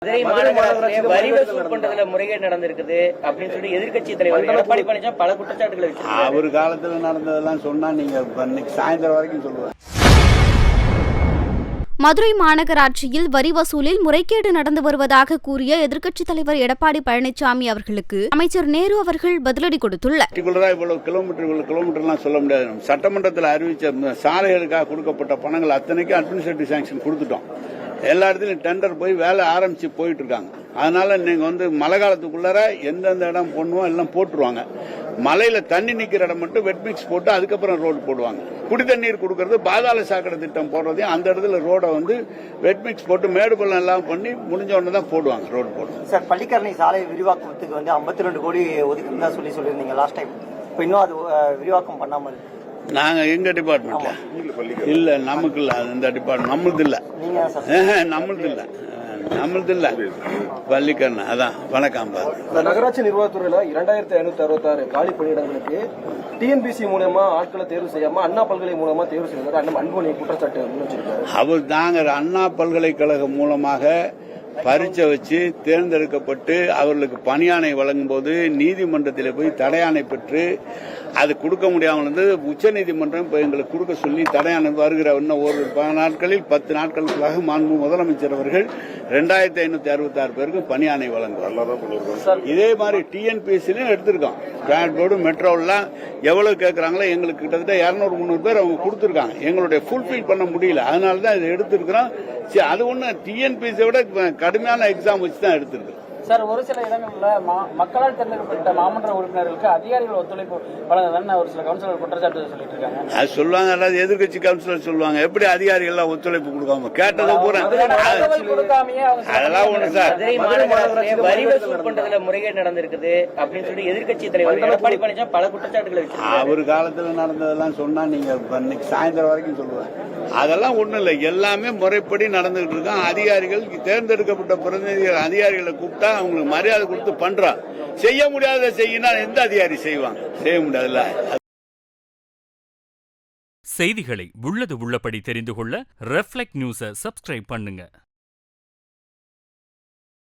மதுரை மாநகராட்சியில வரி வசூல் பண்றதுல முறைகேடு நடந்திருக்குது அப்படின்னு சொல்லி எதிர்க்கட்சி தலைவர் எடப்பாடி பழனிசாமி பல குற்றச்சாட்டுகளை வச்சிருக்காரு. அவர் காலத்துல நடந்ததெல்லாம் சொன்னா நீங்க இன்னைக்கு சாயந்தரம் வரைக்கும் சொல்லுவேன். மதுரை மாநகராட்சியில் வரி வசூலில் முறைகேடு நடந்து வருவதாக கூறிய எதிர்க்கட்சித் தலைவர் எடப்பாடி பழனிசாமி அவர்களுக்கு அமைச்சர் நேரு அவர்கள் பதிலடி கொடுத்துள்ளார். இவ்வளவு கிலோமீட்டர்லாம் சொல்ல முடியாது. சட்டமன்றத்தில் அறிவிச்ச சாலைகளுக்காக கொடுக்கப்பட்ட பணங்கள் அத்தனைக்கும் அட்மினிஸ்ட்ரேட்டிவ் சாங்ஷன் கொடுத்துட்டோம். எல்லா இடத்துலயும் டெண்டர் போய் வேலை ஆரம்பிச்சு போயிட்டு இருக்காங்க. அதனால நீங்க மழை காலத்துக்குள்ளார எந்தெந்த இடம் போடணுமோ எல்லாம் போட்டுருவாங்க. மலையில தண்ணி நிக்கிற இடம் மட்டும் வெட் மிக்ஸ் போட்டு அதுக்கப்புறம் ரோடு போடுவாங்க. குடி தண்ணீர் கொடுக்கறது பாதாள சாக்கடை திட்டம் போடுறதையும் அந்த இடத்துல ரோட வெட் மிக்ஸ் போட்டு மேடு பள்ளம் எல்லாம் பண்ணி முடிஞ்ச உடனே தான் போடுவாங்க ரோடு போடுவாங்க. சார், பள்ளிக்கரணை சாலை விரிவாக்கத்துக்கு 52 கோடி ஒதுக்குன்னு தான் சொல்லியிருந்தீங்க லாஸ்ட் டைம். இப்போ இன்னும் அது விரிவாக்கம் பண்ணாம இருக்கு. நாங்க எங்க டிபார்ட்மெண்ட்ல இல்ல, நமக்கு இல்ல, இந்த டிபார்ட்மெண்ட் நம்மளுது இல்ல, நம்மளுது இல்ல பள்ளிக்கரணை. அதான் வணக்கம். இந்த நகராட்சி நிர்வாகத்துறையில 2566 காலி பணியிடங்களுக்கு டிஎன்பிசி மூலமா ஆட்களை தேர்வு செய்யாம அண்ணா பல்கலை மூலமா தேர்வு செய்யறாரு. அன்புமணி குற்றச்சாட்டு முன்வச்சிருக்காரு. அவர் தாங்க அண்ணா பல்கலைக்கழகம் மூலமாக பரீட்சை வச்சு தேர்ந்தெடுக்கப்பட்டு அவர்களுக்கு பணியாணை வழங்கும் போது நீதிமன்றத்தில் போய் தடையாணை பெற்று அது கொடுக்க முடியாமல் இருந்து உச்சநீதிமன்றம் இப்ப எங்களுக்கு கொடுக்க சொல்லி தடையாணை வருகிற இன்னும் ஒரு 10 நாட்களுக்காக மாண்பு முதலமைச்சர் அவர்கள் 2566 பேருக்கு பணியாணை வழங்குவார். இதே மாதிரி டிஎன்பிஎஸ்சிலும் எடுத்திருக்கோம். பிராட் போர்டு மெட்ரோலாம் எவ்வளவு கேட்கறாங்களோ எங்களுக்கு கிட்டத்தட்ட 200-300 பேர் அவங்க கொடுத்திருக்காங்க. எங்களுடைய ஃபுல்ஃபில் பண்ண முடியல, அதனாலதான் இதை எடுத்திருக்கிறோம். அது ஒண்ணு டிஎன்பிஎஸ்சியை விட கடுமையான எக்ஸாம் வச்சு தான் எடுத்திருக்கு. சார், ஒரு சில இடங்கள்ல மக்களால் தேர்ந்தெடுக்கப்பட்ட மாமன்ற உறுப்பினர்களுக்கு அதிகாரிகள் ஒத்துழைப்பு வழங்குதுன்னு ஒரு சில கவுன்சிலர் குற்றச்சாட்டு சொல்லிட்டு இருக்காங்க. அது சொல்லுவாங்க, அதாவது எதிர்கட்சி கவுன்சிலர் சொல்லுவாங்க. எப்படி அதிகாரிகள் எல்லாம் ஒத்துழைப்பு கொடுக்காம கேட்டதை பூரா அதெல்லாம் ஒண்ணு சார். வரி வசூல் பண்றதுல முறைகேடு நடந்திருக்குது அப்படின்னு சொல்லி எதிர்க்கட்சி தலைவர் எடப்பாடி பழனிசாமி பல குற்றச்சாட்டுகளை வச்சிருக்காரு. அவர் காலத்துல நடந்ததெல்லாம் சொன்னா நீங்க இன்னைக்கு சாயந்தரம் வரைக்கும் சொல்லுவேன். அதெல்லாம் ஒண்ணு இல்ல, எல்லாமே முறைப்படி நடந்துகிட்டு இருக்கான். அதிகாரிகள் தேர்ந்தெடுக்கப்பட்ட பிரதிநிதிகள் அதிகாரிகளை கூப்பிட்டா அவங்களுக்கு மரியாதை கொடுத்து பண்றான். செய்ய முடியாத செய்யினா எந்த அதிகாரி செய்வாங்க? செய்ய முடியாதுல்ல. செய்திகளை உள்ளது உள்ளபடி தெரிந்து கொள்ள ரெஃப்ளெக்ட் நியூஸை சப்ஸ்கிரைப் பண்ணுங்க.